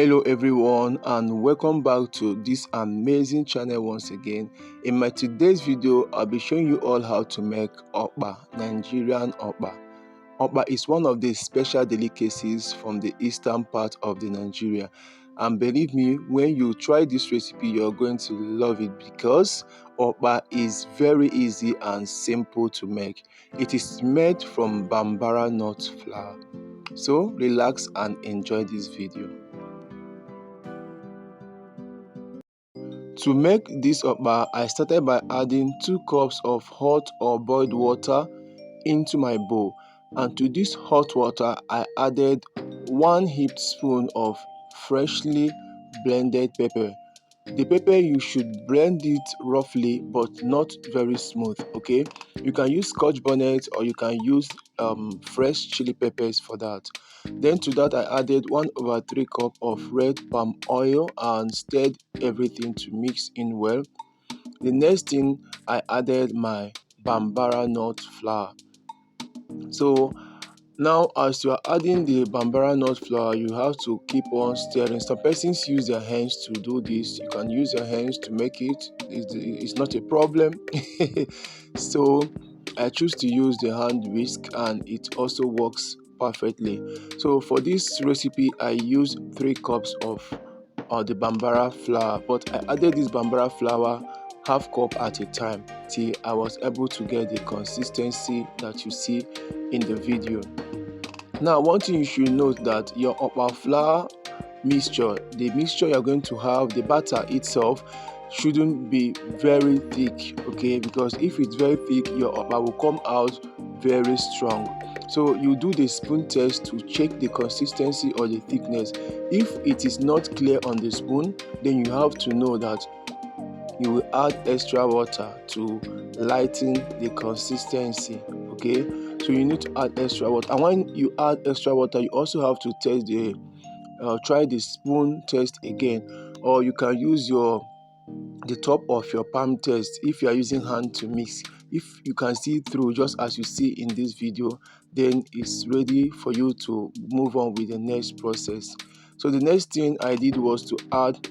Hello everyone and welcome back to this amazing channel once again. In my today's video, I'll be showing you all how to make Okpa, Nigerian Okpa. Okpa is one of the special delicacies from the eastern part of the Nigeria. And believe me, when you try this recipe, you're going to love it because Okpa is very easy and simple to make. It is made from Bambara nut flour. So relax and enjoy this video. To make this Okpa, I started by adding 2 cups of hot or boiled water into my bowl, and to this hot water I added 1 heaped spoon of freshly blended pepper. The pepper, you should blend it roughly but not very smooth, okay? You can use scotch bonnet or you can use fresh chili peppers for that. Then to that I added 1/3 cup of red palm oil and stirred everything to mix in well. The next thing, I added my Bambara nut flour. So now as you are adding the Bambara nut flour, you have to keep on stirring. Some persons use their hands to do this. You can use your hands to make it. It's not a problem. So I choose to use the hand whisk and it also works perfectly. So for this recipe I use 3 cups of the Bambara flour, but I added this Bambara flour half cup at a time till I was able to get the consistency that you see in the video. Now one thing you should note that your Okpa flour mixture, the mixture you're going to have, the batter itself shouldn't be very thick, okay? Because if it's very thick, your Okpa will come out very strong. So you do the spoon test to check the consistency or the thickness. If it is not clear on the spoon, then you have to know that you will add extra water to lighten the consistency, okay? So you need to add extra water, and when you add extra water, you also have to test the try the spoon test again, or you can use the top of your palm test if you are using hand to mix. If you can see through just as you see in this video, then it's ready for you to move on with the next process. So the next thing I did was to add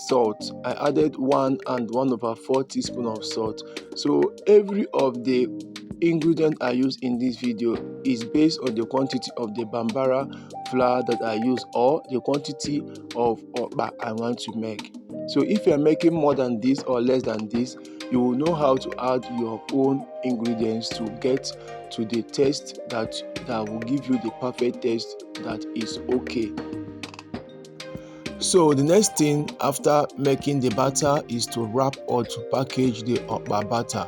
salt. I added 1 and 1/4 teaspoon of salt. So every of the ingredient I use in this video is based on the quantity of the Bambara flour that I use or the quantity of Okpa I want to make. So if you are making more than this or less than this, you will know how to add your own ingredients to get to the taste that will give you the perfect taste that is okay. So the next thing after making the batter is to wrap or to package the Okpa batter.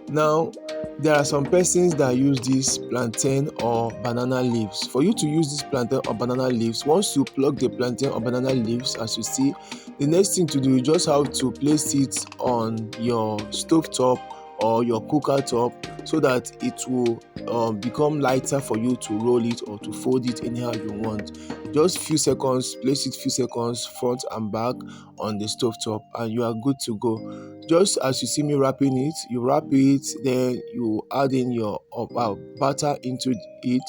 Now there are some persons that use this plantain or banana leaves. For you to use this plantain or banana leaves, once you pluck the plantain or banana leaves, as you see, the next thing to do, you just have to place it on your stove top or your cooker top so that it will become lighter for you to roll it or to fold it anyhow you want. Just few seconds, place it few seconds front and back on the stove top and you are good to go. Just as you see me wrapping it, you wrap it, then you add in your batter into it,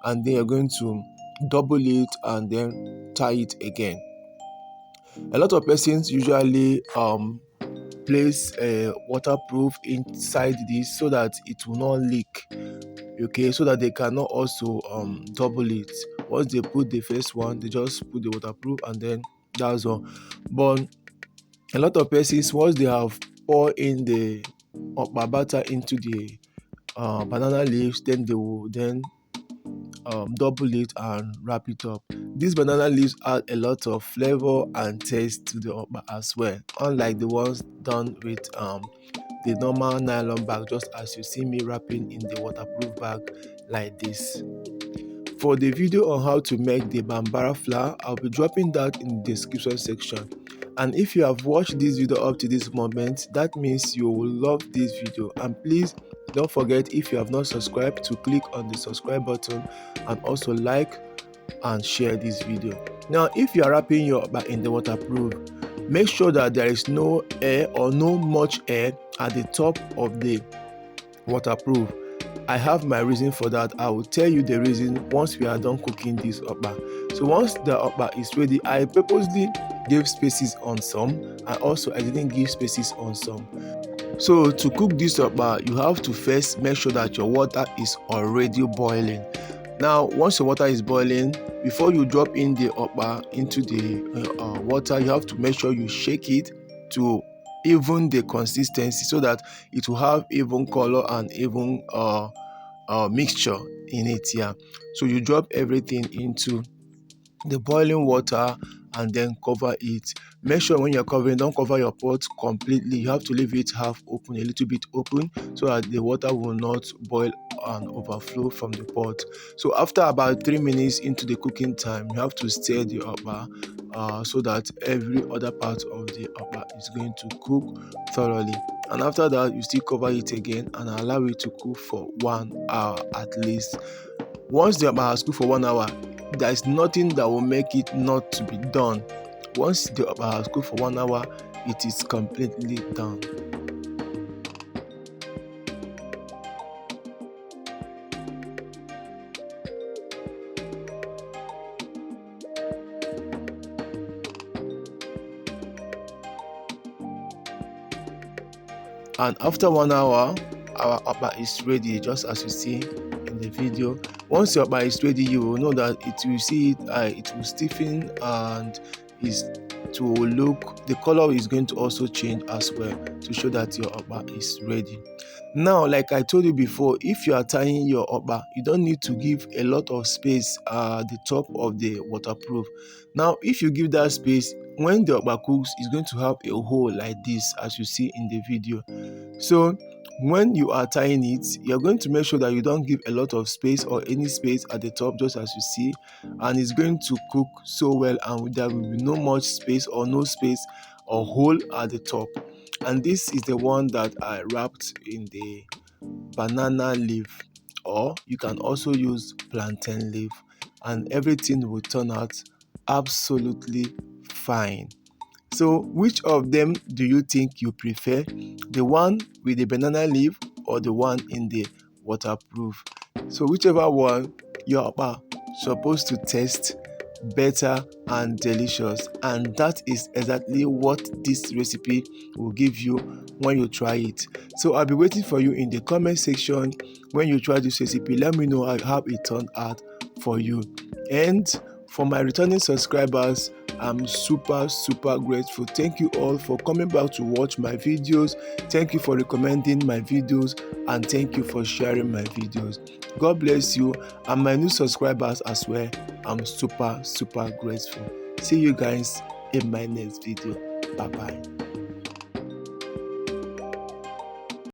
and then you're going to double it and then tie it again. A lot of persons usually place a waterproof inside this so that it will not leak, okay, so that they cannot also double it. Once they put the first one, they just put the waterproof and then that's all. But a lot of persons, once they have poured in the Okpa batter into the banana leaves, then they will then double it and wrap it up. These banana leaves add a lot of flavor and taste to the Okpa as well, unlike the ones done with the normal nylon bag, just as you see me wrapping in the waterproof bag like this. For the video on how to make the Bambara flour, I'll be dropping that in the description section. And if you have watched this video up to this moment, that means you will love this video. And please don't forget, if you have not subscribed, to click on the subscribe button and also like and share this video. Now if you are wrapping your Okpa in the waterproof, make sure that there is no air or no much air at the top of the waterproof. I have my reason for that. I will tell you the reason once we are done cooking this Okpa. So once the okpa is ready, I purposely gave spaces on some, and also I didn't give spaces on some. So to cook this okpa, you have to first make sure that your water is already boiling. Now once your water is boiling, before you drop in the okpa into the water, you have to make sure you shake it to even the consistency so that it will have even color and even mixture in it. Yeah, so you drop everything into the boiling water and then cover it. Make sure when you're covering, don't cover your pot completely. You have to leave it half open, a little bit open, so that the water will not boil and overflow from the pot. So after about 3 minutes into the cooking time, you have to stir the okpa so that every other part of the okpa is going to cook thoroughly. And after that, you still cover it again and allow it to cook for 1 hour at least. Once the okpa has cooked for 1 hour, there is nothing that will make it not to be done. Once the okpa has cooked for 1 hour, it is completely done. And after 1 hour, our okpa is ready, just as you see in the video. Once your okpa is ready, you will know that it will stiffen, and to look, the color is going to also change as well, to show that your okpa is ready. Now, like I told you before, if you are tying your okpa, you don't need to give a lot of space at the top of the waterproof. Now, if you give that space, when the okpa cooks, it's going to have a hole like this, as you see in the video. So when you are tying it, you're going to make sure that you don't give a lot of space or any space at the top, just as you see, and it's going to cook so well, and there will be no much space or no space or hole at the top. And this is the one that I wrapped in the banana leaf, or you can also use plantain leaf, and everything will turn out absolutely fine. So which of them do you think you prefer? The one with the banana leaf or the one in the waterproof? So whichever one, your okpa supposed to taste better and delicious, and that is exactly what this recipe will give you when you try it. So I'll be waiting for you in the comment section. When you try this recipe, let me know how it turned out for you. And for my returning subscribers, I'm super grateful. Thank you all for coming back to watch my videos. Thank you for recommending my videos, and thank you for sharing my videos. God bless you, and my new subscribers as well. I'm super grateful. See you guys in my next video. Bye bye.